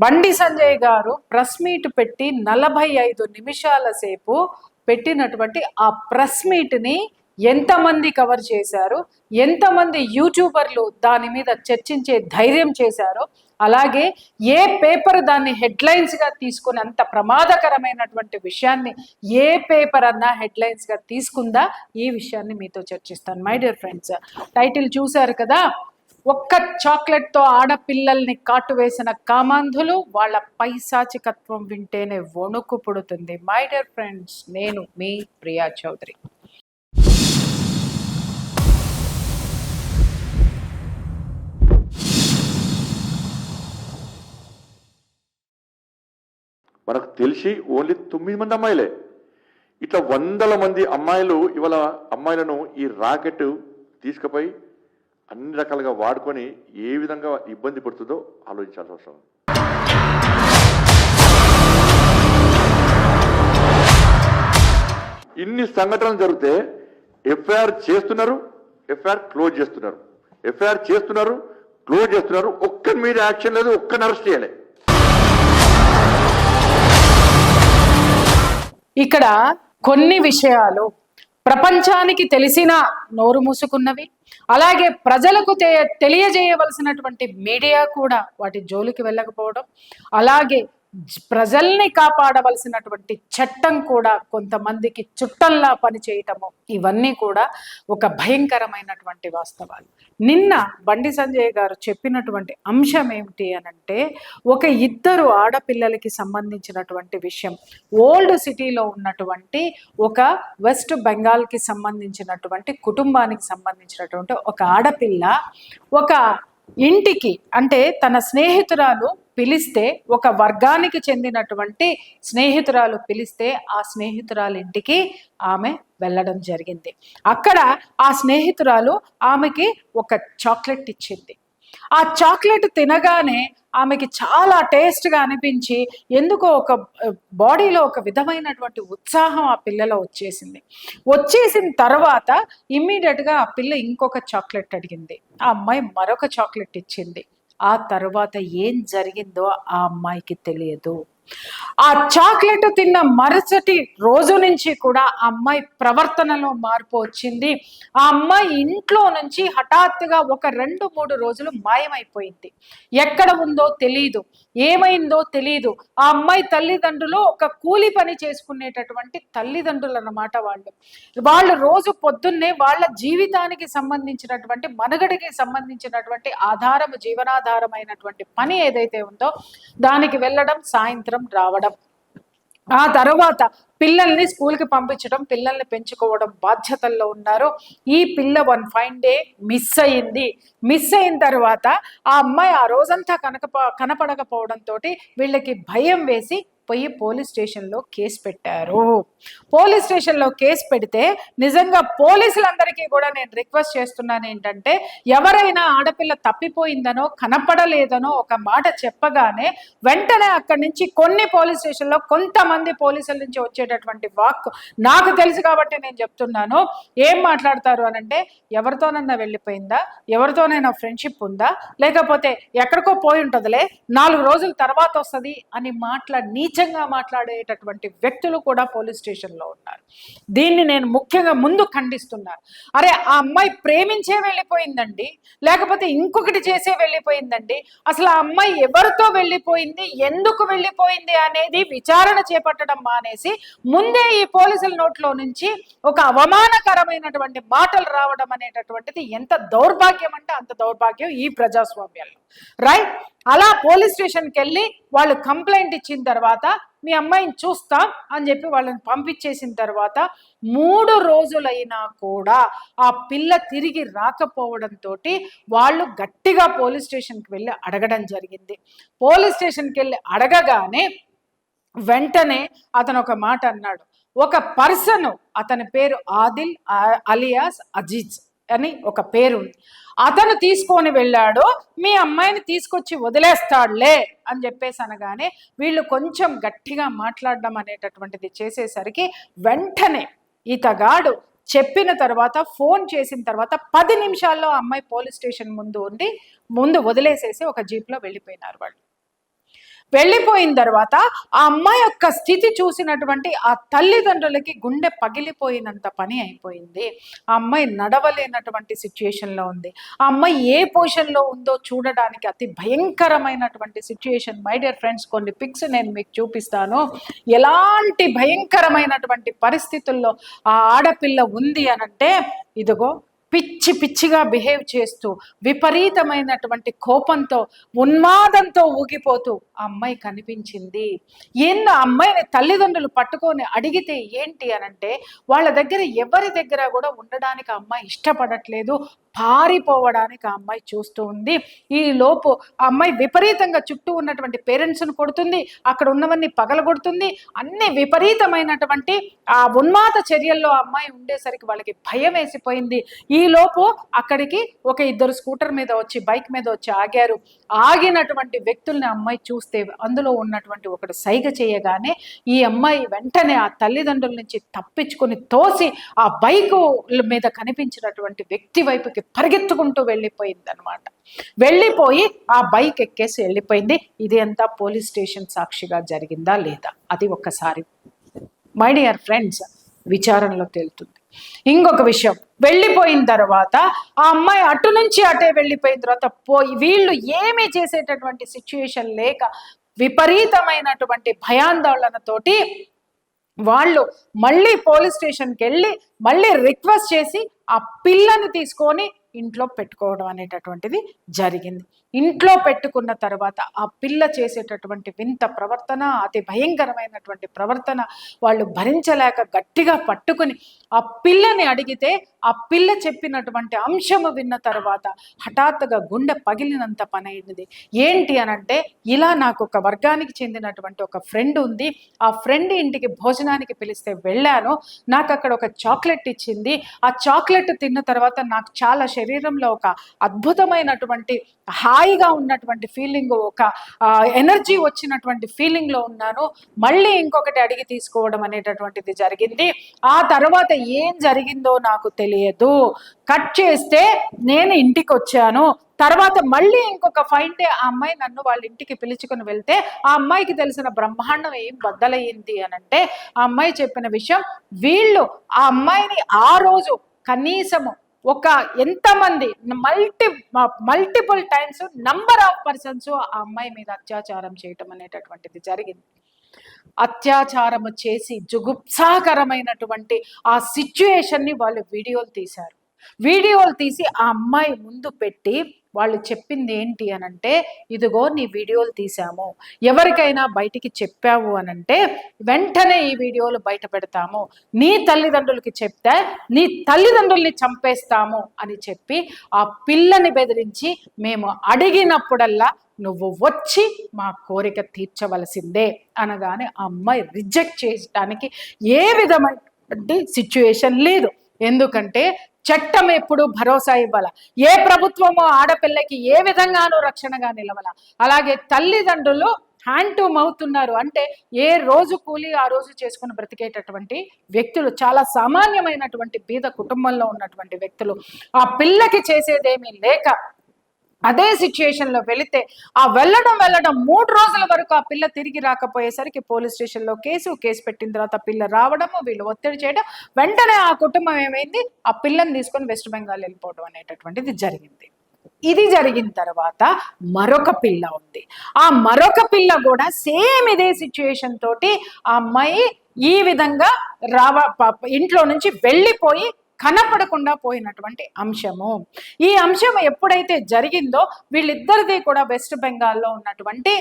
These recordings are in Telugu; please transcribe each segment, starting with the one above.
బండి సంజయ్ గారు ప్రెస్ మీట్ పెట్టి 45 నిమిషాల సేపు పెట్టినటువంటి ఆ ప్రెస్ మీట్ని ఎంతమంది కవర్ చేశారు, ఎంతమంది యూట్యూబర్లు దాని మీద చర్చించే ధైర్యం చేశారో, అలాగే ఏ పేపర్ దాన్ని హెడ్లైన్స్గా తీసుకుని అంత ప్రమాదకరమైనటువంటి విషయాన్ని ఏ పేపర్ అన్నా హెడ్లైన్స్గా తీసుకుందా, ఈ విషయాన్ని మీతో చర్చిస్తాను. మై డియర్ ఫ్రెండ్స్, టైటిల్ చూశారు కదా, ఒక్క చాక్లెట్తో ఆడపిల్లల్ని కాటు వేసిన కామాంధులు, వాళ్ళ పైశాచికత్వం వింటేనే వణుకు పుడుతుంది. మై డియర్ ఫ్రెండ్స్, నేను మీ ప్రియా చౌదరి. మనకు తెలిసి ఓన్లీ 9 మంది అమ్మాయిలే. ఇట్లా వందల మంది అమ్మాయిలు ఇవాళ అమ్మాయిలను ఈ రాకెట్ తీసుకుపోయి అన్ని రకాలుగా వాడుకొని ఏ విధంగా ఇబ్బంది పడుతుందో ఆలోచించాల్సిన అవసరం. ఇన్ని సంఘటనలు జరిగితే ఎఫ్ఐఆర్ చేస్తున్నారు, ఎఫ్ఐఆర్ క్లోజ్ చేస్తున్నారు, ఎఫ్ఐఆర్ చేస్తున్నారు, క్లోజ్ చేస్తున్నారు. ఒక్కరి మీద యాక్షన్ లేదు, ఒక్కరిని అరెస్ట్ చేయలే. ఇక్కడ కొన్ని విషయాలు ప్రపంచానికి తెలిసిన నోరు మూసుకున్నవి, అలాగే ప్రజలకు తెలియజేయవలసినటువంటి మీడియా కూడా వాటి జోలికి వెళ్ళకపోవడం, అలాగే ప్రజల్ని కాపాడవలసినటువంటి చట్టం కూడా కొంతమందికి చుట్టంలా పనిచేయటము, ఇవన్నీ కూడా ఒక భయంకరమైనటువంటి వాస్తవాలు. నిన్న బండి సంజయ్ గారు చెప్పినటువంటి అంశం ఏమిటి అనంటే, ఒక ఇద్దరు ఆడపిల్లలకి సంబంధించినటువంటి విషయం. ఓల్డ్ సిటీలో ఉన్నటువంటి ఒక వెస్ట్ బెంగాల్కి సంబంధించినటువంటి కుటుంబానికి సంబంధించినటువంటి ఒక ఆడపిల్ల ఒక ఇంటికి, అంటే తన స్నేహితురాలు పిలిస్తే, ఒక వర్గానికి చెందినటువంటి స్నేహితురాలు పిలిస్తే ఆ స్నేహితురాలు ఇంటికి ఆమె వెళ్ళడం జరిగింది. అక్కడ ఆ స్నేహితురాలు ఆమెకి ఒక చాక్లెట్ ఇచ్చింది. ఆ చాక్లెట్ తినగానే ఆమెకి చాలా టేస్ట్గా అనిపించి ఎందుకో ఒక బాడీలో ఒక విధమైనటువంటి ఉత్సాహం ఆ పిల్లలో వచ్చేసిన తర్వాత ఇమ్మీడియట్గా ఆ పిల్ల ఇంకొక చాక్లెట్ అడిగింది. ఆ అమ్మాయి మరొక చాక్లెట్ ఇచ్చింది. ఆ తర్వాత ఏం జరిగిందో ఆ అమ్మాయికి తెలియదు. ఆ చాక్లెట్ తిన్న మరుసటి రోజు నుంచి కూడా ఆ అమ్మాయి ప్రవర్తనలో మార్పు వచ్చింది. ఆ అమ్మాయి ఇంట్లో నుంచి హఠాత్తుగా ఒక 2-3 రోజులు మాయమైపోయింది. ఎక్కడ ఉందో తెలియదు, ఏమైందో తెలియదు. ఆ అమ్మాయి తల్లిదండ్రులు ఒక కూలి పని చేసుకునేటటువంటి తల్లిదండ్రులు అన్నమాట. వాళ్ళు రోజు పొద్దున్నే వాళ్ళ జీవితానికి సంబంధించినటువంటి, మనుగడకి సంబంధించినటువంటి జీవనాధారమైనటువంటి పని ఏదైతే ఉందో దానికి వెళ్ళడం, సాయంత్రం రావడం, ఆ తర్వాత పిల్లల్ని స్కూల్కి పంపించడం, పిల్లల్ని పెంచుకోవడం బాధ్యతల్లో ఉన్నారు. ఈ పిల్ల వన్ ఫైన్ డే మిస్ అయిన తర్వాత ఆ అమ్మాయి ఆ రోజంతా కనపడకపోవడంతో వీళ్ళకి భయం వేసి పోయి పోలీస్ స్టేషన్లో కేసు పెట్టారు. పోలీస్ స్టేషన్లో కేసు పెడితే నిజంగా పోలీసులందరికీ కూడా నేను రిక్వెస్ట్ చేస్తున్నాను ఏంటంటే, ఎవరైనా ఆడపిల్ల తప్పిపోయిందనో కనపడలేదనో ఒక మాట చెప్పగానే వెంటనే అక్కడి నుంచి కొన్ని పోలీస్ స్టేషన్లో కొంతమంది పోలీసుల నుంచి వచ్చేటటువంటి వాక్ నాకు తెలుసు కాబట్టి నేను చెప్తున్నాను. ఏం మాట్లాడతారు అనంటే, ఎవరితోనన్నా వెళ్ళిపోయిందా, ఎవరితోనైనా ఫ్రెండ్షిప్ ఉందా, లేకపోతే ఎక్కడికో పోయి ఉంటుందిలే, 4 రోజుల తర్వాత వస్తుంది అని నీచంగా మాట్లాడేటటువంటి వ్యక్తులు కూడా పోలీస్ స్టేషన్లో ఉన్నారు. దీన్ని నేను ముఖ్యంగా ముందు ఖండిస్తున్నాను. అరే, ఆ అమ్మాయి ప్రేమించే వెళ్ళిపోయిందండి, లేకపోతే ఇంకొకటి చేసే వెళ్ళిపోయిందండి. అసలు ఆ అమ్మాయి ఎవరితో వెళ్ళిపోయింది, ఎందుకు వెళ్ళిపోయింది అనేది విచారణ చేపట్టడం మానేసి ముందే ఈ పోలీసుల నోట్లో నుంచి ఒక అవమానకరమైనటువంటి మాటలు రావడం అనేటటువంటిది ఎంత దౌర్భాగ్యం అంటే అంత దౌర్భాగ్యం ఈ ప్రజాస్వామ్యంలో. రైట్? అలా పోలీస్ స్టేషన్కి వెళ్ళి వాళ్ళు కంప్లైంట్ ఇచ్చిన తర్వాత మీ అమ్మాయిని చూస్తాం అని చెప్పి వాళ్ళని పంపించేసిన తర్వాత 3 రోజులైనా కూడా ఆ పిల్ల తిరిగి రాకపోవడంతో వాళ్ళు గట్టిగా పోలీస్ స్టేషన్కి వెళ్ళి అడగడం జరిగింది. పోలీస్ స్టేషన్కి వెళ్ళి అడగగానే వెంటనే అతను ఒక మాట అన్నాడు. ఒక పర్సన్, అతని పేరు ఆదిల్ అలియాస్ అజీజ్ అని ఒక పేరు ఉంది, అతను తీసుకొని వెళ్ళాడు, మీ అమ్మాయిని తీసుకొచ్చి వదిలేస్తాడులే అని చెప్పేసి అనగానే వీళ్ళు కొంచెం గట్టిగా మాట్లాడడం అనేటటువంటిది చేసేసరికి వెంటనే ఇతగాడు చెప్పిన తర్వాత, ఫోన్ చేసిన తర్వాత 10 నిమిషాల్లో అమ్మాయి పోలీస్ స్టేషన్ ముందు వదిలేసేసి ఒక జీప్లో వెళ్ళిపోయినారు వాళ్ళు. వెళ్ళిపోయిన తర్వాత ఆ అమ్మాయి యొక్క స్థితి చూసినటువంటి ఆ తల్లిదండ్రులకి గుండె పగిలిపోయినంత పని అయిపోయింది. ఆ అమ్మాయి నడవలేనటువంటి సిచ్యుయేషన్లో ఉంది. ఆ అమ్మాయి ఏ పొజిషన్లో ఉందో చూడడానికి అతి భయంకరమైనటువంటి సిచ్యుయేషన్. మై డియర్ ఫ్రెండ్స్, కొన్ని పిక్స్ నేను మీకు చూపిస్తాను. ఎలాంటి భయంకరమైనటువంటి పరిస్థితుల్లో ఆ ఆడపిల్ల ఉంది అనంటే, ఇదిగో పిచ్చి పిచ్చిగా బిహేవ్ చేస్తూ, విపరీతమైనటువంటి కోపంతో, ఉన్మాదంతో ఊగిపోతూ ఆ అమ్మాయి కనిపించింది. ఆ అమ్మాయిని తల్లిదండ్రులు పట్టుకొని అడిగితే ఏంటి అనంటే, వాళ్ళ దగ్గర ఎవరి దగ్గర కూడా ఉండడానికి ఆ అమ్మాయి ఇష్టపడట్లేదు, పారిపోవడానికి ఆ అమ్మాయి చూస్తూ ఉంది. ఈ లోపు ఆ అమ్మాయి విపరీతంగా చుట్టూ ఉన్నటువంటి పేరెంట్స్ను కొడుతుంది, అక్కడ ఉన్నవన్నీ పగలగొడుతుంది. అన్ని విపరీతమైనటువంటి ఆ ఉన్మాద చర్యల్లో ఆ అమ్మాయి ఉండేసరికి వాళ్ళకి భయం వేసిపోయింది. ఈ లోపు అక్కడికి ఒక ఇద్దరు స్కూటర్ మీద వచ్చి, బైక్ మీద వచ్చి ఆగారు. ఆగినటువంటి వ్యక్తుల్ని అమ్మాయి చూస్తే అందులో ఉన్నటువంటి ఒకడు సైగ చేయగానే ఈ అమ్మాయి వెంటనే ఆ తల్లిదండ్రుల నుంచి తప్పించుకొని తోసి ఆ బైకు మీద కనిపించినటువంటి వ్యక్తి వైపుకి పరిగెత్తుకుంటూ వెళ్ళిపోయింది అనమాట. వెళ్ళిపోయి ఆ బైక్ ఎక్కేసి వెళ్ళిపోయింది. ఇది అంతా పోలీస్ స్టేషన్ సాక్షిగా జరిగిందా లేదా, అది ఒక్కసారి మై డియర్ ఫ్రెండ్స్ విచారణలో తేలుతుంది. ఇంకొక విషయం, వెళ్ళిపోయిన తర్వాత ఆ అమ్మాయి అటు నుంచి అటే వెళ్ళిపోయిన తర్వాత వీళ్ళు ఏమీ చేసేటటువంటి సిచ్యుయేషన్ లేక విపరీతమైనటువంటి భయాందోళనతోటి వాళ్ళు మళ్ళీ పోలీస్ స్టేషన్కి వెళ్ళి మళ్ళీ రిక్వెస్ట్ చేసి ఆ పిల్లని తీసుకొని ఇంట్లో పెట్టుకోవడం అనేటటువంటిది జరిగింది. ఇంట్లో పెట్టుకున్న తర్వాత ఆ పిల్ల చేసేటటువంటి వింత ప్రవర్తన, అతి భయంకరమైనటువంటి ప్రవర్తన వాళ్ళు భరించలేక గట్టిగా పట్టుకుని ఆ పిల్లని అడిగితే ఆ పిల్ల చెప్పినటువంటి అంశము విన్న తర్వాత హఠాత్తుగా గుండె పగిలినంత పని అయింది. ఏంటి అనంటే, ఇలా నాకు ఒక వర్గానికి చెందినటువంటి ఒక ఫ్రెండ్ ఉంది, ఆ ఫ్రెండ్ ఇంటికి భోజనానికి పిలిస్తే వెళ్ళాను, నాకు అక్కడ ఒక చాక్లెట్ ఇచ్చింది. ఆ చాక్లెట్ తిన్న తర్వాత నాకు చాలా శరీరంలో ఒక అద్భుతమైనటువంటి హాయిగా ఉన్నటువంటి ఫీలింగ్, ఒక ఎనర్జీ వచ్చినటువంటి ఫీలింగ్లో ఉన్నాను. మళ్ళీ ఇంకొకటి అడిగి తీసుకోవడం అనేటటువంటిది జరిగింది. ఆ తర్వాత ఏం జరిగిందో నాకు తెలియదు. కట్ చేస్తే నేను ఇంటికి వచ్చాను. తర్వాత మళ్ళీ ఇంకొక 5 డే ఆ అమ్మాయి నన్ను వాళ్ళ ఇంటికి పిలుచుకొని వెళ్తే ఆ అమ్మాయికి తెలిసిన బ్రహ్మాండం ఏం బద్దలయ్యింది అనంటే, ఆ అమ్మాయి చెప్పిన విషయం, వీళ్ళు ఆ అమ్మాయిని ఆ రోజు కనీసము ఒక ఎంతమంది multiple times number of persons ఆ అమ్మాయి మీద అత్యాచారం చేయటం అనేటటువంటిది జరిగింది. అత్యాచారము చేసి జుగుప్సాకరమైనటువంటి ఆ సిచ్యుయేషన్ని వాళ్ళు వీడియోలు తీశారు. వీడియోలు తీసి ఆ అమ్మాయి ముందు పెట్టి వాళ్ళు చెప్పింది ఏంటి అనంటే, ఇదిగో నీ వీడియోలు తీసాము, ఎవరికైనా బయటికి చెప్పావు అనంటే వెంటనే ఈ వీడియోలు బయట పెడతాము, నీ తల్లిదండ్రులకి చెప్తే నీ తల్లిదండ్రుల్ని చంపేస్తాము అని చెప్పి ఆ పిల్లని బెదిరించి, మేము అడిగినప్పుడల్లా నువ్వు వచ్చి మా కోరిక తీర్చవలసిందే అనగానే ఆ అమ్మాయి రిజెక్ట్ చేయడానికి ఏ విధమైన సిచ్యుయేషన్ లేదు. ఎందుకంటే చట్టం ఎప్పుడు భరోసా ఇవ్వాల, ఏ ప్రభుత్వమో ఆడపిల్లకి ఏ విధంగానూ రక్షణగా నిలవాల. అలాగే తల్లిదండ్రులు హ్యాండ్ టు మౌత్ ఉన్నారు అంటే, ఏ రోజు కూలి ఆ రోజు చేసుకుని బ్రతికేటటువంటి వ్యక్తులు, చాలా సామాన్యమైనటువంటి బీద కుటుంబంలో ఉన్నటువంటి వ్యక్తులు. ఆ పిల్లకి చేసేదేమీ లేక అదే సిచ్యుయేషన్లో వెళితే ఆ వెళ్ళడం 3 రోజుల వరకు ఆ పిల్ల తిరిగి రాకపోయేసరికి పోలీస్ స్టేషన్లో కేసు పెట్టిన తర్వాత పిల్ల రావడము, వీళ్ళు ఒత్తిడి చేయడం, వెంటనే ఆ కుటుంబం ఏమైంది, ఆ పిల్లని తీసుకొని వెస్ట్ బెంగాల్ వెళ్ళిపోవడం అనేటటువంటిది జరిగింది. ఇది జరిగిన తర్వాత మరొక పిల్ల ఉంది. ఆ మరొక పిల్ల కూడా సేమ్ ఇదే సిచ్యుయేషన్ తోటి ఆ అమ్మాయి ఈ విధంగా ఇంట్లో నుంచి వెళ్ళిపోయి కనపడకుండా పోయినటువంటి అంశము. ఈ అంశం ఎప్పుడైతే జరిగిందో వీళ్ళిద్దరిది కూడా వెస్ట్ బెంగాల్లో ఉన్నటువంటి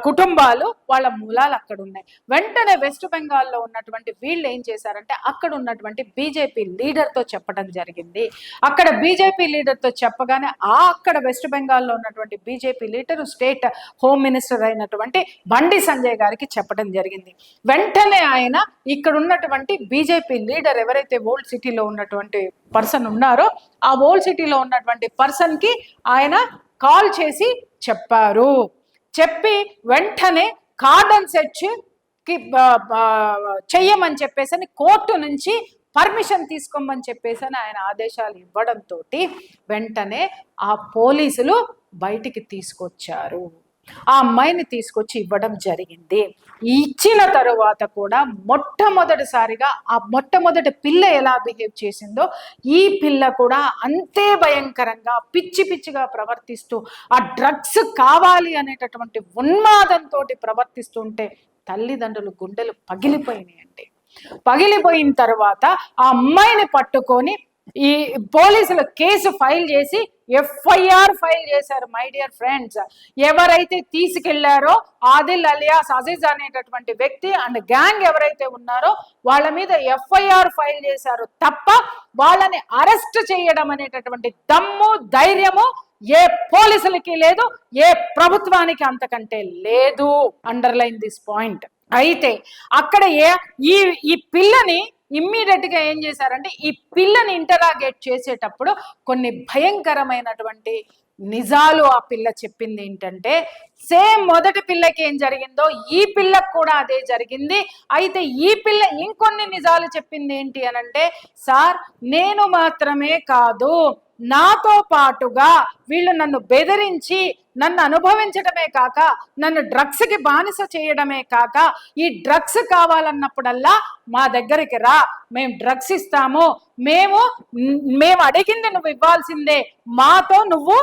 కుటుంబాలు, వాళ్ళ మూలాలు అక్కడ ఉన్నాయి. వెంటనే వెస్ట్ బెంగాల్లో ఉన్నటువంటి వీళ్ళు ఏం చేశారంటే, అక్కడ ఉన్నటువంటి బీజేపీ లీడర్తో చెప్పడం జరిగింది. అక్కడ బీజేపీ లీడర్తో చెప్పగానే అక్కడ వెస్ట్ బెంగాల్లో ఉన్నటువంటి BJP leader state home minister అయినటువంటి బండి సంజయ్ గారికి చెప్పడం జరిగింది. వెంటనే ఆయన ఇక్కడ ఉన్నటువంటి బీజేపీ లీడర్ ఎవరైతే ఓల్డ్ సిటీలో ఉన్నటువంటి పర్సన్ ఉన్నారో ఆ ఓల్డ్ సిటీలో ఉన్నటువంటి పర్సన్ కి ఆయన కాల్ చేసి చెప్పారు. చెప్పి వెంటనే కార్డన్ సెర్చ్ కి చెయ్యమని చెప్పేసి కోర్టు నుంచి పర్మిషన్ తీసుకోమని చెప్పేసి ఆయన ఆదేశాలు ఇవ్వడంతో వెంటనే ఆ పోలీసులు బయటికి తీసుకొచ్చారు. ఆ అమ్మాయిని తీసుకొచ్చి ఇవ్వడం జరిగింది. ఇచ్చిన తరువాత కూడా మొట్టమొదటిసారిగా ఆ మొట్టమొదటి పిల్ల ఎలా బిహేవ్ చేసిందో ఈ పిల్ల కూడా అంతే భయంకరంగా పిచ్చి పిచ్చిగా ప్రవర్తిస్తూ ఆ డ్రగ్స్ కావాలి అనేటటువంటి ఉన్మాదంతో ప్రవర్తిస్తుంటే తల్లిదండ్రులు గుండెలు పగిలిపోయినాయండి. పగిలిపోయిన తర్వాత ఆ అమ్మాయిని పట్టుకొని ఈ పోలీసులు కేసు ఫైల్ చేసి ఎఫ్ఐఆర్ ఫైల్ చేశారు. మై డియర్ ఫ్రెండ్స్, ఎవరైతే తీసుకెళ్లారో ఆదిల్ అలియాస్ అజీజ్ అనేటటువంటి వ్యక్తి అండ్ గ్యాంగ్ ఎవరైతే ఉన్నారో వాళ్ళ మీద ఎఫ్ఐఆర్ ఫైల్ చేశారు తప్ప వాళ్ళని అరెస్ట్ చేయడం అనేటటువంటి దమ్ము ధైర్యము ఏ పోలీసులకి లేదు, ఏ ప్రభుత్వానికి అంతకంటే లేదు. Underline this point. అయితే అక్కడ ఈ పిల్లని ఇమ్మీడియట్ గా ఏం చేశారంటే ఈ పిల్లని ఇంటరాగేట్ చేసేటప్పుడు కొన్ని భయంకరమైనటువంటి నిజాలు ఆ పిల్ల చెప్పింది ఏంటంటే, సేమ్ మొదటి పిల్లకి ఏం జరిగిందో ఈ పిల్లకు కూడా అదే జరిగింది. అయితే ఈ పిల్ల ఇంకొన్ని నిజాలు చెప్పింది ఏంటి అనంటే, సార్ నేను మాత్రమే కాదు, నాతో పాటుగా వీళ్ళు నన్ను బెదిరించి నన్ను అనుభవించడమే కాక నన్ను డ్రగ్స్ కి బానిస చేయడమే కాక ఈ డ్రగ్స్ కావాలన్నప్పుడల్లా మా దగ్గరికి రా, మేము డ్రగ్స్ ఇస్తాము, మేము అడిగింది నువ్వు ఇవ్వాల్సిందే, మాతో నువ్వు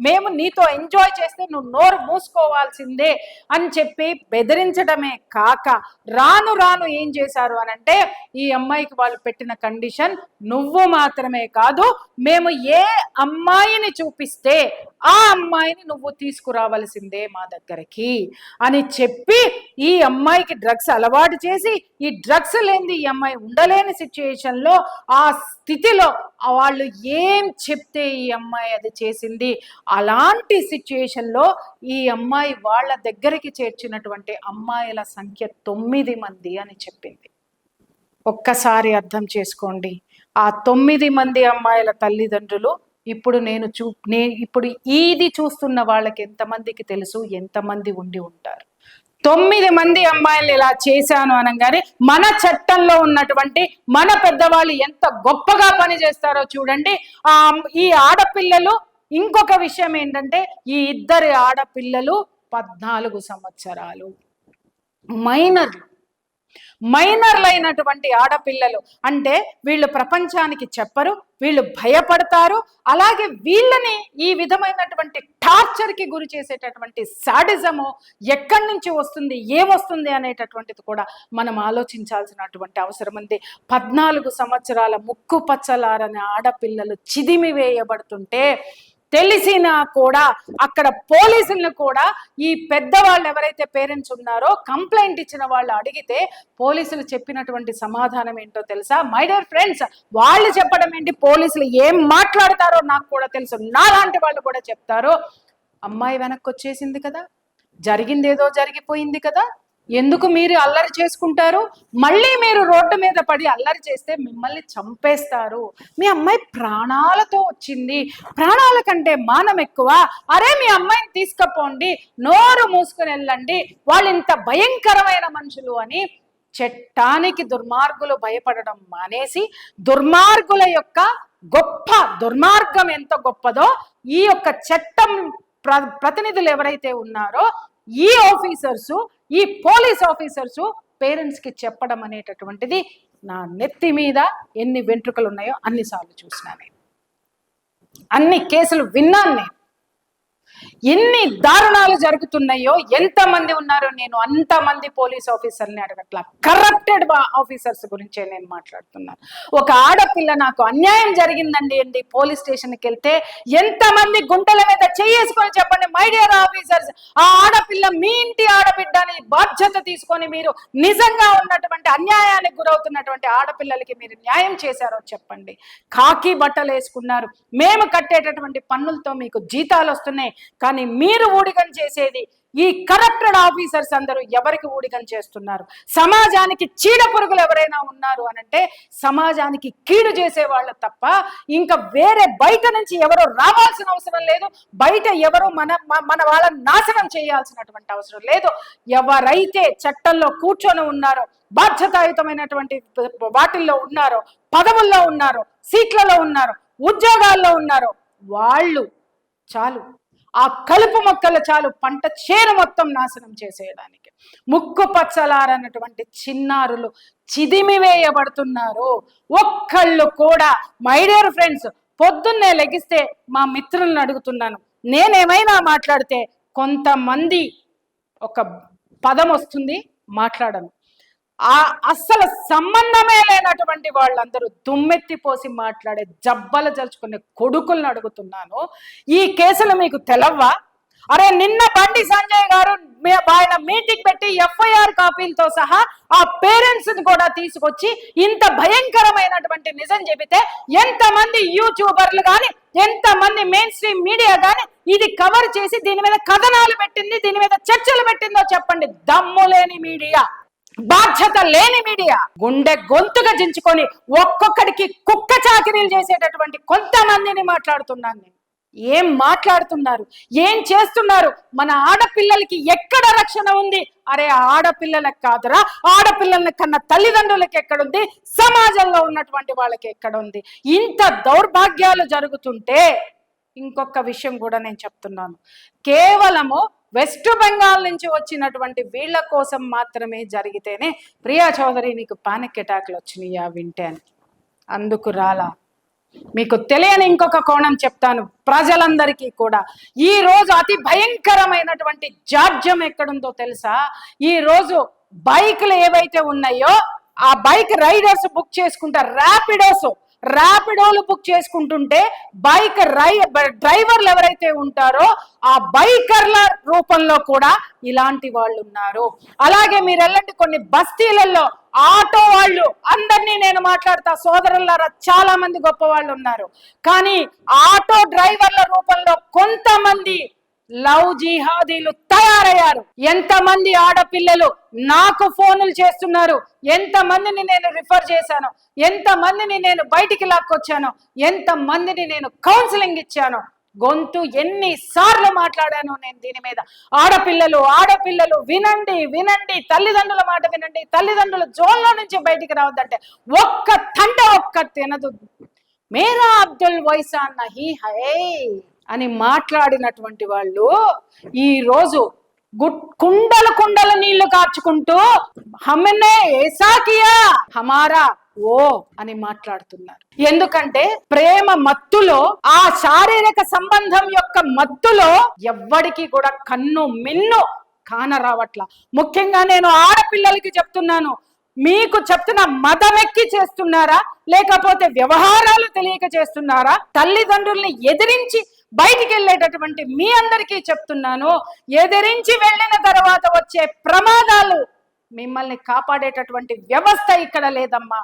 మేము నీతో ఎంజాయ్ చేస్తే నువ్వు నోరు మూసుకోవాల్సిందే అని చెప్పి బెదిరించడమే కాక రాను రాను ఏం చేశారు అనంటే, ఈ అమ్మాయికి వాళ్ళు పెట్టిన కండిషన్, నువ్వు మాత్రమే కాదు మేము ఏ అమ్మాయిని చూపిస్తే ఆ అమ్మాయిని నువ్వు తీసుకురావాల్సిందే మా దగ్గరికి అని చెప్పి ఈ అమ్మాయికి డ్రగ్స్ అలవాటు చేసి ఈ డ్రగ్స్ లేనిది ఈ అమ్మాయి ఉండలేని సిచ్యుయేషన్ లో ఆ స్థితిలో వాళ్ళు ఏం చెప్తే ఈ అమ్మాయి అది చేసింది. అలాంటి సిచ్యుయేషన్ లో ఈ అమ్మాయి వాళ్ళ దగ్గరికి చేర్చినటువంటి అమ్మాయిల సంఖ్య 9 మంది అని చెప్పింది. ఒక్కసారి అర్థం చేసుకోండి, ఆ 9 మంది అమ్మాయిల తల్లిదండ్రులు ఇప్పుడు ఇప్పుడు ఇది చూస్తున్న వాళ్ళకి ఎంతమందికి తెలుసు, ఎంతమంది ఉండి ఉంటారు? 9 మంది అమ్మాయిలు ఇలా చేశాను అనగానే మన చట్టంలో ఉన్నటువంటి మన పెద్దవాళ్ళు ఎంత గొప్పగా పనిచేస్తారో చూడండి. ఈ ఆడపిల్లలు, ఇంకొక విషయం ఏంటంటే ఈ ఇద్దరి ఆడపిల్లలు 14 సంవత్సరాలు మైనర్లైనటువంటి ఆడపిల్లలు. అంటే వీళ్ళు ప్రపంచానికి చెప్పరు, వీళ్ళు భయపడతారు. అలాగే వీళ్ళని ఈ విధమైనటువంటి టార్చర్కి గురి చేసేటటువంటి సాడిజము ఎక్కడి నుంచి వస్తుంది, ఏమొస్తుంది అనేటటువంటిది కూడా మనం ఆలోచించాల్సినటువంటి అవసరం ఉంది. 14 సంవత్సరాల ముక్కు పచ్చలారని ఆడపిల్లలు చిదిమి వేయబడుతుంటే తెలిసినా కూడా అక్కడ పోలీసులను కూడా ఈ పెద్దవాళ్ళు ఎవరైతే పేరెంట్స్ ఉన్నారో కంప్లైంట్ ఇచ్చిన వాళ్ళు అడిగితే పోలీసులు చెప్పినటువంటి సమాధానం ఏంటో తెలుసా? మై డియర్ ఫ్రెండ్స్, వాళ్ళు చెప్పడం ఏంటి, పోలీసులు ఏం మాట్లాడతారో నాకు కూడా తెలుసు, నాలాంటి వాళ్ళు కూడా చెప్తారు. అమ్మాయి వెనక్కి వచ్చేసింది కదా, జరిగిందేదో జరిగిపోయింది కదా, ఎందుకు మీరు అల్లరి చేసుకుంటారు? మళ్ళీ మీరు రోడ్డు మీద పడి అల్లరి చేస్తే మిమ్మల్ని చంపేస్తారు. మీ అమ్మాయి ప్రాణాలతో వచ్చింది, ప్రాణాల కంటే మానం ఎక్కువ. అరే మీ అమ్మాయిని తీసుకుపోండి, నోరు మూసుకుని వెళ్ళండి, వాళ్ళు ఇంత భయంకరమైన మనుషులు అని చట్టానికి దుర్మార్గులు భయపడడం మానేసి దుర్మార్గుల యొక్క దుర్మార్గం ఎంత గొప్పదో ఈ యొక్క చట్టం ప్రతినిధులు ఎవరైతే ఉన్నారో ఈ ఆఫీసర్సు, ఈ పోలీస్ ఆఫీసర్సు పేరెంట్స్ కి చెప్పడం అనేటటువంటిది నా నెత్తి మీద ఎన్ని వెంట్రుకలు ఉన్నాయో అన్నిసార్లు చూసినా నేను, అన్ని కేసులు విన్నాను నేను. ఎన్ని దారుణాలు జరుగుతున్నాయో, ఎంతమంది ఉన్నారో నేను అంతమంది పోలీస్ ఆఫీసర్ని అడగట్లా, కరప్టెడ్ ఆఫీసర్స్ గురించే నేను మాట్లాడుతున్నాను. ఒక ఆడపిల్ల నాకు అన్యాయం జరిగిందండి పోలీస్ స్టేషన్కి వెళ్తే ఎంతమంది గుంటల మీద చేసుకొని చెప్పండి మై డియర్ ఆఫీసర్స్, ఆ ఆడపిల్ల మీ ఇంటి ఆడబిడ్డని బాధ్యత తీసుకొని మీరు నిజంగా ఉన్నటువంటి అన్యాయానికి గురవుతున్నటువంటి ఆడపిల్లలకి మీరు న్యాయం చేశారో చెప్పండి. కాకి బట్టలు వేసుకున్నారు, మేము కట్టేటటువంటి పన్నులతో మీకు జీతాలు వస్తున్నాయి, కానీ మీరు ఊడిగం చేసేది ఈ కరప్టెడ్ ఆఫీసర్స్ అందరూ ఎవరికి ఊడిగం చేస్తున్నారు? సమాజానికి చీడ పురుగులు ఎవరైనా ఉన్నారు అనంటే సమాజానికి కీడు చేసే వాళ్ళు తప్ప ఇంకా వేరే బయట నుంచి ఎవరో రావాల్సిన అవసరం లేదు, బయట ఎవరో మన వాళ్ళని నాశనం చేయాల్సినటువంటి అవసరం లేదు. ఎవరైతే చట్టంలో కూర్చొని ఉన్నారో, బాధ్యతాయుతమైనటువంటి వాటిల్లో ఉన్నారో, పదవుల్లో ఉన్నారో, సీట్లలో ఉన్నారో, ఉద్యోగాల్లో ఉన్నారో వాళ్ళు చాలు. ఆ కలుపు మొక్కలు చాలు పంట చేను మొత్తం నాశనం చేసేయడానికి. ముక్కు పచ్చలారన్నటువంటి చిన్నారులు చిదిమివేయబడుతున్నారు. ఒక్కళ్ళు కూడా, మై డియర్ ఫ్రెండ్స్, పొద్దున్నే లెగిస్తే మా మిత్రులను అడుగుతున్నాను, నేనేమైనా మాట్లాడితే కొంతమంది ఒక పదం వస్తుంది, మాట్లాడను. అస్సలు సంబంధమే లేనటువంటి వాళ్ళందరూ దుమ్మెత్తిపోసి మాట్లాడే జబ్బలు జరుచుకునే కొడుకులను అడుగుతున్నాను, ఈ కేసులు మీకు తెలవ్వా? అరే నిన్న బండి సంజయ్ గారు ఆయన మీటింగ్ పెట్టి ఎఫ్ఐఆర్ కాపీలతో సహా ఆ పేరెంట్స్ ని కూడా తీసుకొచ్చి ఇంత భయంకరమైనటువంటి నిజం చెబితే ఎంతమంది యూట్యూబర్లు కానీ, ఎంతమంది మెయిన్ స్ట్రీమ్ మీడియా కానీ ఇది కవర్ చేసి దీని మీద కథనాలు పెట్టింది, దీని మీద చర్చలు పెట్టిందో చెప్పండి. దమ్ము లేని మీడియా, బాధ్యత లేని మీడియా, గుండె గొంతుగా దించుకొని ఒక్కొక్కడికి కుక్క చాకిరీలు చేసేటటువంటి కొంతమందిని మాట్లాడుతున్నాను నేను. ఏం మాట్లాడుతున్నారు, ఏం చేస్తున్నారు? మన ఆడపిల్లలకి ఎక్కడ రక్షణ ఉంది? అరే ఆడపిల్లలకు కాదురా, ఆడపిల్లల కన్నా తల్లిదండ్రులకి ఎక్కడుంది? సమాజంలో ఉన్నటువంటి వాళ్ళకి ఎక్కడ ఉంది? ఇంత దౌర్భాగ్యాలు జరుగుతుంటే ఇంకొక విషయం కూడా నేను చెప్తున్నాను, కేవలము వెస్ట్ బెంగాల్ నుంచి వచ్చినటువంటి వీళ్ళ కోసం మాత్రమే జరిగితేనే ప్రియా చౌదరి నీకు పానిక్ అటాక్లు వచ్చినాయా వింటే అని. అందుకు రాలా. మీకు తెలియని ఇంకొక కోణం చెప్తాను ప్రజలందరికీ కూడా. ఈ రోజు అతి భయంకరమైనటువంటి జాడ్యం ఎక్కడుందో తెలుసా? ఈ రోజు బైక్లు ఏవైతే ఉన్నాయో ఆ బైక్ రైడర్స్ బుక్ చేసుకుంటారు, ర్యాపిడోలు బుక్ చేసుకుంటుంటే డ్రైవర్లు ఎవరైతే ఉంటారో ఆ బైకర్ల రూపంలో కూడా ఇలాంటి వాళ్ళు ఉన్నారు. అలాగే మీరు వెళ్ళండి కొన్ని బస్తీలలో ఆటో వాళ్ళు, అందరినీ నేను మాట్లాడతా సోదరులారా, చాలా మంది గొప్ప వాళ్ళు ఉన్నారు. కానీ ఆటో డ్రైవర్ల రూపంలో కొంతమంది లవ్ జిహాదీలు తయారయ్యారు. ఎంతమంది ఆడపిల్లలు నాకు ఫోనులు చేస్తున్నారు, ఎంతమందిని నేను రిఫర్ చేశాను, ఎంతమందిని నేను బయటికి లాక్కొచ్చాను, ఎంతమందిని నేను కౌన్సిలింగ్ ఇచ్చాను, గొంతు ఎన్నిసార్లు మాట్లాడాను నేను దీని మీద. ఆడపిల్లలు వినండి, తల్లిదండ్రుల మాట వినండి, తల్లిదండ్రుల జోన్లో నుంచి బయటికి రావద్దంటే ఒక్క తినదు. మేరా అబ్దుల్ వైసా నహీ హై అని మాట్లాడినటువంటి వాళ్ళు ఈ రోజు కుండల నీళ్లు కార్చుకుంటూ హమ్నే ఏసా కియా హమారా ఓ అని మాట్లాడుతున్నారు. ఎందుకంటే ప్రేమ మత్తులో, ఆ శారీరక సంబంధం యొక్క మత్తులో ఎవ్వడికి కూడా కన్ను మిన్ను కానరావట్ల. ముఖ్యంగా నేను ఆడపిల్లలకి చెప్తున్నాను, మీకు చెప్తున్న మదమెక్కి చేస్తున్నారా లేకపోతే వ్యవహారాలు తెలియక చేస్తున్నారా? తల్లిదండ్రుల్ని ఎదిరించి బయటికి వెళ్ళేటటువంటి మీ అందరికీ చెప్తున్నాను, ఎదిరించి వెళ్ళిన తర్వాత వచ్చే ప్రమాదాలు, మిమ్మల్ని కాపాడేటటువంటి వ్యవస్థ ఇక్కడ లేదమ్మా,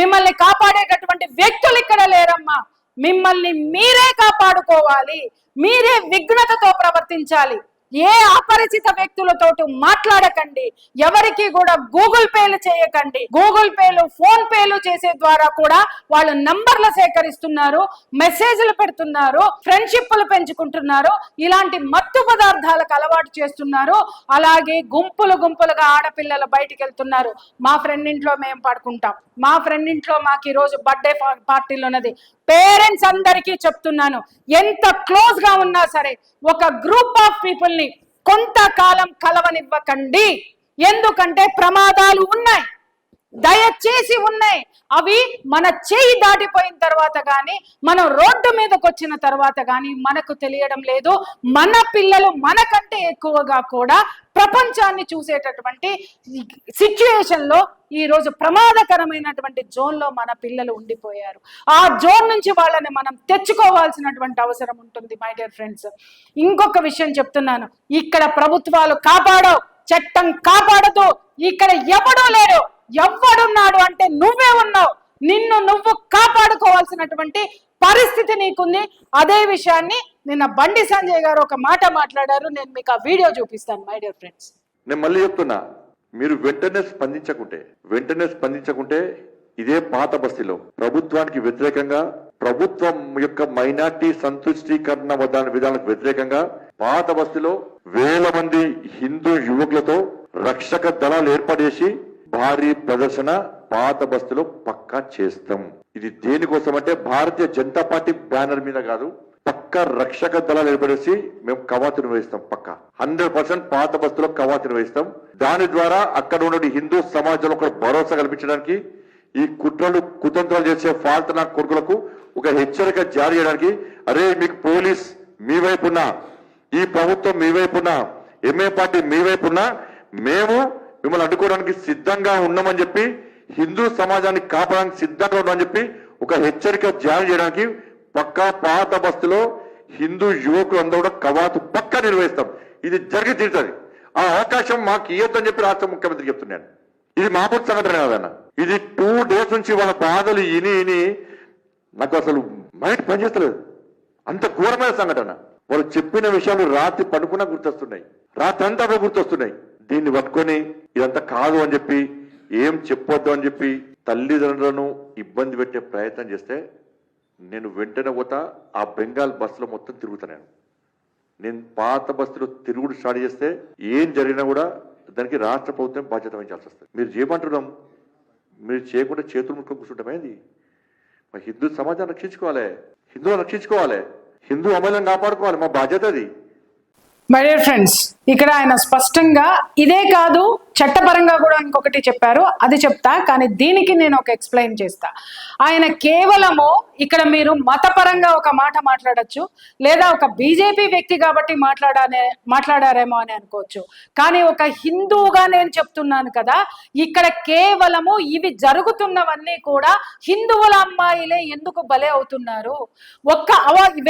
మిమ్మల్ని కాపాడేటటువంటి వ్యక్తులు ఇక్కడ లేరమ్మా. మిమ్మల్ని మీరే కాపాడుకోవాలి, మీరే విఘ్నతతో ప్రవర్తించాలి. ఏ అపరిచిత వ్యక్తులతో మాట్లాడకండి, ఎవరికి కూడా గూగుల్ పేలు చేయకండి. గూగుల్ పేలు, ఫోన్ పేలు చేసే ద్వారా కూడా వాళ్ళు నంబర్లు సేకరిస్తున్నారు, మెసేజ్లు పెడుతున్నారు, ఫ్రెండ్షిప్లు పెంచుకుంటున్నారు, ఇలాంటి మత్తు పదార్థాలకు అలవాటు చేస్తున్నారు. అలాగే గుంపులుగా ఆడపిల్లలు బయటికి వెళ్తున్నారు. మా ఫ్రెండ్ ఇంట్లో మేము పడుకుంటాం, మా ఫ్రెండ్ ఇంట్లో మాకు ఈరోజు బర్త్డే పార్టీలు ఉన్నది. పేరెంట్స్ అందరికీ చెప్తున్నాను, ఎంత క్లోజ్ గా ఉన్నా సరే ఒక గ్రూప్ ఆఫ్ పీపుల్ ని కొంతకాలం కలవనివ్వకండి. ఎందుకంటే ప్రమాదాలు ఉన్నాయి, దయచేసి ఉన్నాయి. అవి మన చేయి దాటిపోయిన తర్వాత కానీ, మనం రోడ్డు మీదకి వచ్చిన తర్వాత కానీ మనకు తెలియడం లేదు. మన పిల్లలు మనకంటే ఎక్కువగా కూడా ప్రపంచాన్ని చూసేటటువంటి సిచ్యుయేషన్ లో ఈ రోజు ప్రమాదకరమైనటువంటి జోన్ లో మన పిల్లలు ఉండిపోయారు. ఆ జోన్ నుంచి వాళ్ళని మనం తెచ్చుకోవాల్సినటువంటి అవసరం ఉంటుంది. మై డియర్ ఫ్రెండ్స్, ఇంకొక విషయం చెప్తున్నాను, ఇక్కడ ప్రభుత్వాలు కాపాడవు, చట్టం కాపాడదు. ఇక్కడ ఎవడూ లేరు, ఎవడున్నాడు అంటే నువ్వే ఉన్నావు. నిన్ను నువ్వు కాపాడుకోవాల్సినటువంటి పరిస్థితి నీకుంది. అదే విషయాన్ని నిన్న బండి సంజయ్ గారు ఒక మాట మాట్లాడారు, నేను మీకు ఆ వీడియో చూపిస్తాను. మై డియర్ ఫ్రెండ్స్, నేను మళ్ళీ చెప్తున్నా, మీరు వెంటనే స్పందించకుంటే ఇదే పాత బస్తీలో ప్రభుత్వానికి వ్యతిరేకంగా, ప్రభుత్వం యొక్క మైనార్టీ సంతుష్టీకరణ విధానాలకు వ్యతిరేకంగా పాత బస్తీలో వేల మంది హిందూ యువకులతో రక్షక దళాలు ఏర్పాటు చేసి భారీ ప్రదర్శన పాత బస్తీలో పక్కా చేస్తాం. ఇది దేనికోసం అంటే భారతీయ జనతా పార్టీ బ్యానర్ మీద కాదు, పక్కా పక్క రక్షక దళాలు ఏర్పడేసి మేము కవాతు నిర్వహిస్తాం. పక్క 100% పాత బస్తులో కవాతు నిర్వహిస్తాం. దాని ద్వారా అక్కడ ఉన్న హిందూ సమాజంలో ఒక భరోసా కల్పించడానికి, ఈ కుట్రలు కుతంత్రాలు చేసే ఫాల్ట్ నా కొడుకులకు ఒక హెచ్చరిక జారీ చేయడానికి, అరే మీకు పోలీస్ మీ వైపున్నా, ఈ ప్రభుత్వం మీ వైపున్నా, ఎంఏ పార్టీ మీ వైపున్నా, మేము మిమ్మల్ని అడ్డుకోవడానికి సిద్ధంగా ఉన్నామని చెప్పి, హిందూ సమాజాన్ని కాపాడడానికి సిద్ధంగా ఉన్నామని చెప్పి ఒక హెచ్చరిక జారీ చేయడానికి పక్కా పాత బస్తులో హిందూ యువకులు అందరూ కూడా కవాతు పక్కా నిర్వహిస్తాం. ఇది జరిగి తీరుతుంది. ఆ అవకాశం మాకు ఇవ్వద్దని చెప్పి రాష్ట్ర ముఖ్యమంత్రి చెప్తున్నాను. ఇది మామూలు సంఘటన కాదన్న. ఇది 2 days నుంచి వాళ్ళ బాధలు ఇని నాకు అసలు మైండ్ పనిచేస్తలేదు. అంత ఘోరమైన సంఘటన. వాళ్ళు చెప్పిన విషయాలు రాత్రి పడుకున్నా గుర్తొస్తున్నాయి, రాత్రి అంతా అవే గుర్తొస్తున్నాయి. దీన్ని పట్టుకొని ఇదంతా కాదు అని చెప్పి, ఏం చెప్పొద్దు అని చెప్పి తల్లిదండ్రులను ఇబ్బంది పెట్టే ప్రయత్నం చేస్తే నేను వెంటనే పోతా ఆ బెంగాల్ బస్సులో మొత్తం తిరుగుతాను. నేను పాత బస్సులో తిరుగుడు స్టార్ట్ చేస్తే ఏం జరిగినా కూడా దానికి రాష్ట్ర ప్రభుత్వం బాధ్యత వహించాల్సి వస్తుంది. మీరు చేయమంటున్నాం, మీరు చేయకుండా చేతులు ముట్టుకొని కూర్చుంటామేంది? మా హిందూ సమాజాన్ని రక్షించుకోవాలి, హిందువులను రక్షించుకోవాలి, హిందూ అమలను కాపాడుకోవాలి. మా బాధ్యత అది. మై డియర్ ఫ్రెండ్స్, ఇక్కడ ఆయన స్పష్టంగా ఇదే కాదు చట్టపరంగా కూడా ఇంకొకటి చెప్పారు, అది చెప్తా. కానీ దీనికి నేను ఒక ఎక్స్ప్లెయిన్ చేస్తా. ఆయన కేవలము ఇక్కడ మీరు మతపరంగా ఒక మాట మాట్లాడచ్చు, లేదా ఒక బీజేపీ వ్యక్తి కాబట్టి మాట్లాడారేమో అని అనుకోవచ్చు. కానీ ఒక హిందువుగా నేను చెప్తున్నాను కదా, ఇక్కడ కేవలము ఇవి జరుగుతున్నవన్నీ కూడా హిందువుల అమ్మాయిలే ఎందుకు బలే అవుతున్నారు.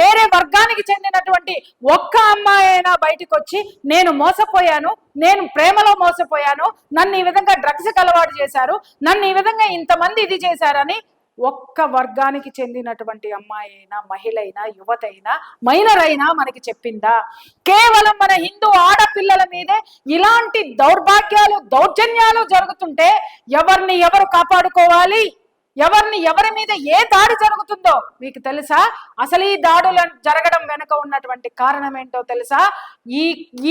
వేరే వర్గానికి చెందినటువంటి ఒక్క అమ్మాయి అయినా బయటకు వచ్చి నేను మోసపోయాను, నేను ప్రేమలో మోసపోయాను, నన్ను ఈ విధంగా డ్రగ్స్కి అలవాటు చేశారు, నన్ను ఈ విధంగా ఇంతమంది ఇది చేశారని ఒక్క వర్గానికి చెందినటువంటి అమ్మాయి అయినా, మహిళ అయినా, యువత అయినా, మైనర్ అయినా మనకి చెప్పిందా? కేవలం మన హిందూ ఆడపిల్లల మీదే ఇలాంటి దౌర్భాగ్యాలు, దౌర్జన్యాలు జరుగుతుంటే ఎవరిని ఎవరు కాపాడుకోవాలి? ఎవరి మీద ఏ దాడి జరుగుతుందో మీకు తెలుసా? అసలు ఈ దాడులు జరగడం వెనుక ఉన్నటువంటి కారణం ఏంటో తెలుసా?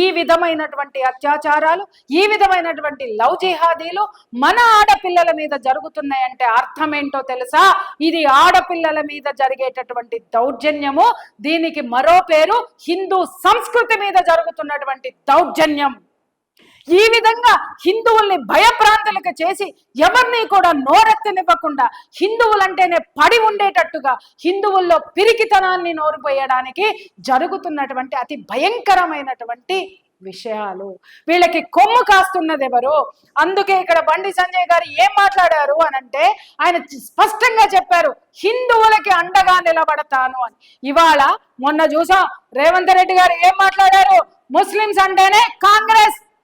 ఈ విధమైనటువంటి అత్యాచారాలు, ఈ విధమైనటువంటి లవ్ జిహాదీలు మన ఆడపిల్లల మీద జరుగుతున్నాయంటే అర్థం ఏంటో తెలుసా? ఇది ఆడపిల్లల మీద జరిగేటటువంటి దౌర్జన్యము. దీనికి మరో పేరు హిందూ సంస్కృతి మీద జరుగుతున్నటువంటి దౌర్జన్యం. ఈ విధంగా హిందువుల్ని భయప్రాంతులకు చేసి ఎవరిని కూడా నోరెత్తనివ్వకుండా, హిందువులంటేనే పడి ఉండేటట్టుగా హిందువుల్లో పిరికితనాన్ని నోరుపోయడానికి జరుగుతున్నటువంటి అతి భయంకరమైనటువంటి విషయాలు. వీళ్ళకి కొమ్ము కాస్తున్నది ఎవరు? అందుకే ఇక్కడ బండి సంజయ్ గారు ఏం మాట్లాడారు అనంటే, ఆయన స్పష్టంగా చెప్పారు, హిందువులకి అండగా నిలబడతాను అని. ఇవాళ మొన్న చూసాం రేవంత్ రెడ్డి గారు ఏం మాట్లాడారు? ముస్లిమ్స్ అంటేనే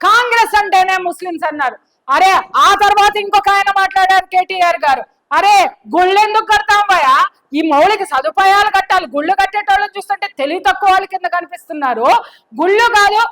కాంగ్రెస్ అంటేనే ముస్లిమ్స్ అన్నారు. అరే ఆ తర్వాత ఇంకొక ఆయన మాట్లాడారు, కేటీఆర్ గారు, అరే గుళ్ళు ఎందుకు కడతాం భయ? ఈ మౌలిక సదుపాయాలు కట్టాలి. గుళ్ళు కట్టేటోళ్ళని చూస్తుంటే తెలివి తక్కువ వాళ్ళ కింద కనిపిస్తున్నారు. గుళ్ళు కాదు,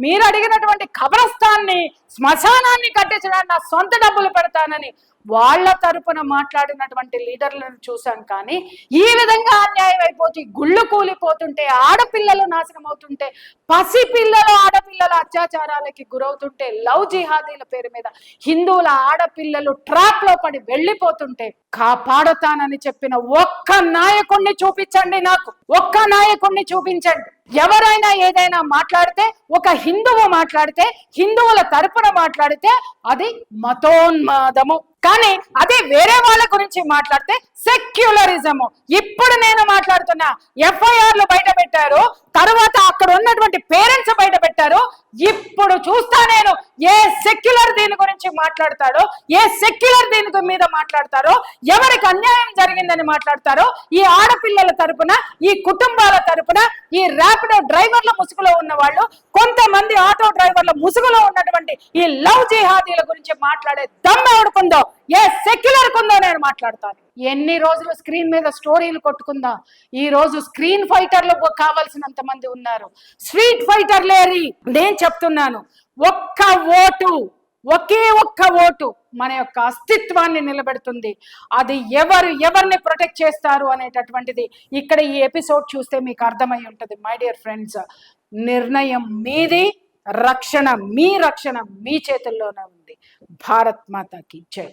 మీరు అడిగినటువంటి కబ్రస్థాన్ని, శ్మశానాన్ని కట్టించడానికి నా సొంత డబ్బులు పెడతానని వాళ్ళ తరపున మాట్లాడినటువంటి లీడర్లను చూసాం. కానీ ఈ విధంగా అన్యాయం అయిపోతే, గుళ్ళు కూలిపోతుంటే, ఆడపిల్లలు నాశనం అవుతుంటే, పసిపిల్లలు ఆడపిల్లల అత్యాచారాలకి గురవుతుంటే, లవ్ జిహాదీల పేరు మీద హిందువుల ఆడపిల్లలు ట్రాప్ లో పడి వెళ్ళిపోతుంటే కాపాడుతానని చెప్పిన ఒక్క నాయకుడిని చూపించండి. నాకు ఒక్క నాయకుడిని చూపించండి. ఎవరైనా ఏదైనా మాట్లాడితే, ఒక హిందువు మాట్లాడితే, హిందువుల తరపున మాట్లాడితే అది మతోన్మాదము. కానీ అదే వేరే వాళ్ళ గురించి మాట్లాడితే సెక్యులరిజము. ఇప్పుడు నేను మాట్లాడుతున్నా, ఎఫ్ఐఆర్లు బయట పెట్టారు, తర్వాత అక్కడ ఉన్నటువంటి పేరెంట్స్ బయట పెట్టారు. ఇప్పుడు చూస్తా నేను ఏ సెక్యులర్ దీని గురించి మాట్లాడతాడో, ఏ సెక్యులర్ దీని మీద మాట్లాడతారో, ఎవరికి అన్యాయం జరిగిందని మాట్లాడతారో, ఈ ఆడపిల్లల తరపున, ఈ కుటుంబాల తరపున, ఈ ర్యాపిడో డ్రైవర్ల ముసుగులో ఉన్న వాళ్ళు, కొంతమంది ఆటో డ్రైవర్ల ముసుగులో ఉన్నటువంటి ఈ లవ్ జిహాదీల గురించి మాట్లాడే దమ్ము ఎవడుకుందో, ఏ సెక్యులర్ కుందో నేను మాట్లాడతాను. ఎన్ని రోజులు స్క్రీన్ మీద స్టోరీలు కొట్టుకుందాం. ఈ రోజు స్క్రీన్ ఫైటర్లు కావాల్సినంత మంది ఉన్నారు, స్ట్రీట్ ఫైటర్లేరి. నేను చెప్తున్నాను, ఒకే ఒక్క ఓటు మన యొక్క అస్తిత్వాన్ని నిలబెడుతుంది. అది ఎవరిని ప్రొటెక్ట్ చేస్తారు అనేటటువంటిది ఇక్కడ ఈ ఎపిసోడ్ చూస్తే మీకు అర్థమై ఉంటుంది. మై డియర్ ఫ్రెండ్స్, నిర్ణయం మీది, మీ రక్షణ మీ చేతుల్లోనే ఉంది. భారత్ మాతాకి జై.